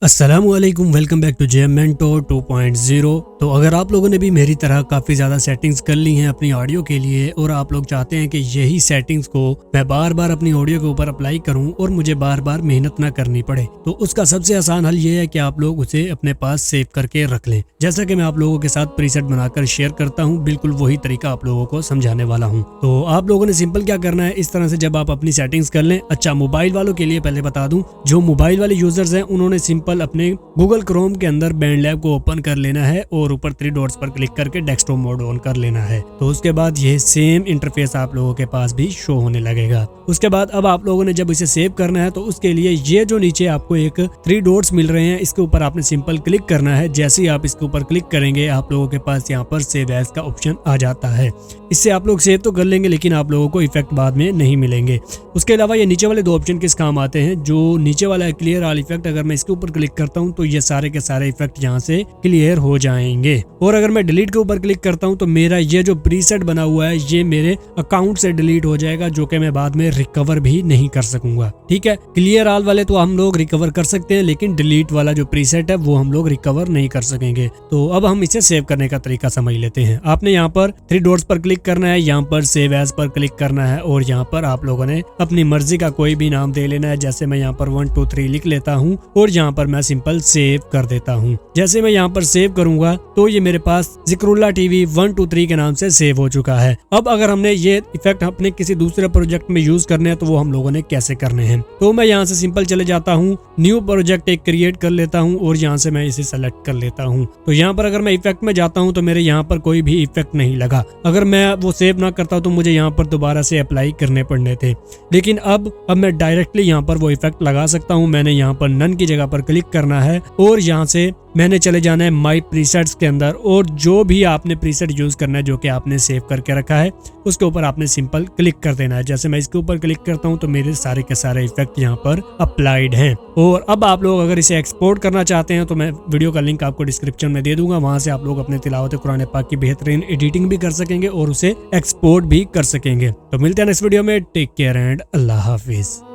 अस्सलामुअलैकुम, welcome back to JM mentor 2.0। तो अगर आप लोगों ने भी मेरी तरह काफ़ी ज़्यादा सेटिंग्स कर ली हैं अपनी ऑडियो के लिए और आप लोग चाहते हैं कि यही सेटिंग्स को मैं बार बार अपनी ऑडियो के ऊपर अप्लाई करूं और मुझे बार बार मेहनत ना करनी पड़े, तो उसका सबसे आसान हल ये है कि आप लोग उसे अपने पास सेव करके रख लें। जैसा कि मैं आप लोगों के साथ प्रीसेट बनाकर शेयर करता हूँ, बिल्कुल वही तरीका आप लोगों को समझाने वाला हूँ। तो आप लोगों ने सिंपल क्या करना है, इस तरह से जब आप अपनी सेटिंग्स कर लें। अच्छा, मोबाइल वालों के लिए पहले बता दूं, जो मोबाइल वाले यूजर्स हैं उन्होंने सिंपल अपने गूगल क्रोम के अंदर बैंडलैब को ओपन कर लेना है और ऊपर 3 डॉट्स पर क्लिक करके डेस्कटॉप मोड ऑन कर लेना है। तो उसके बाद ये सेम इंटरफेस आप लोगों के पास भी शो होने लगेगा। उसके बाद अब आप लोगों ने जब इसे सेव करना है तो उसके लिए ये जो नीचे आपको एक 3 डॉट्स मिल रहे हैं, इसके ऊपर आपने सिंपल क्लिक करना है। जैसे ही आप इसके ऊपर क्लिक करेंगे आप लोगों के पास यहाँ पर सेव एज का ऑप्शन आ जाता है। इससे आप लोग सेव तो कर लेंगे लेकिन आप लोगों को इफेक्ट बाद में नहीं मिलेंगे। उसके अलावा ये नीचे वाले 2 ऑप्शन किस काम आते हैं, जो नीचे वाला है क्लियर ऑल इफेक्ट, अगर मैं इसके ऊपर क्लिक करता हूँ तो ये सारे के सारे इफेक्ट यहाँ से क्लियर हो जाएंगे। और अगर मैं डिलीट के ऊपर क्लिक करता हूँ तो मेरा ये जो प्रीसेट बना हुआ है ये मेरे अकाउंट से डिलीट हो जाएगा, जो कि मैं बाद में रिकवर भी नहीं कर सकूंगा। ठीक है, क्लियर ऑल वाले तो हम लोग रिकवर कर सकते हैं लेकिन डिलीट वाला जो प्रीसेट है वो हम लोग रिकवर नहीं कर सकेंगे। तो अब हम इसे सेव करने का तरीका समझ लेते हैं। आपने यहाँ पर 3 डॉट्स पर क्लिक करना है, यहाँ पर सेव एज पर क्लिक करना है और यहाँ पर आप लोगों ने अपनी मर्जी का कोई भी नाम दे लेना है। जैसे मैं यहाँ पर 1 2 3 लिख लेता हूँ और यहाँ पर मैं सिंपल सेव कर देता हूँ। जैसे मैं यहाँ पर सेव करूंगा तो ये मेरे पास जिक्रुल्लाह टीवी 1 2 3 के नाम से सेव हो चुका है। अब अगर हमने ये इफेक्ट अपने किसी दूसरे प्रोजेक्ट में यूज करने हैं तो वो हम लोगों ने कैसे करने हैं, तो मैं यहाँ से सिंपल चले जाता हूँ, न्यू प्रोजेक्ट एक क्रिएट कर लेता हूँ और यहाँ से मैं इसे सेलेक्ट कर लेता हूँ। तो यहाँ पर अगर मैं इफेक्ट में जाता हूँ तो मेरे यहाँ पर कोई भी इफेक्ट नहीं लगा। अगर मैं वो सेव ना करता तो मुझे यहाँ पर दोबारा से अप्लाई करने पड़ने थे, लेकिन अब मैं डायरेक्टली यहाँ पर वो इफेक्ट लगा सकता हूँ। मैंने यहाँ पर नन की जगह पर क्लिक करना है और यहाँ से मैंने चले जाना है माई प्रीसेट्स के अंदर और जो भी आपने प्रीसेट यूज करना है जो कि आपने सेव करके रखा है उसके ऊपर आपने सिंपल क्लिक कर देना है। जैसे मैं इसके ऊपर क्लिक करता हूं तो मेरे सारे के सारे इफेक्ट यहाँ पर अप्लाइड हैं। और अब आप लोग अगर इसे एक्सपोर्ट करना चाहते हैं तो मैं वीडियो का लिंक आपको डिस्क्रिप्शन में दे दूंगा, वहां से आप लोग अपने तिलावत कुरान पाक की बेहतरीन एडिटिंग भी कर सकेंगे और उसे एक्सपोर्ट भी कर सकेंगे। तो मिलते हैं नेक्स्ट वीडियो में, टेक केयर एंड अल्लाह हाफिज।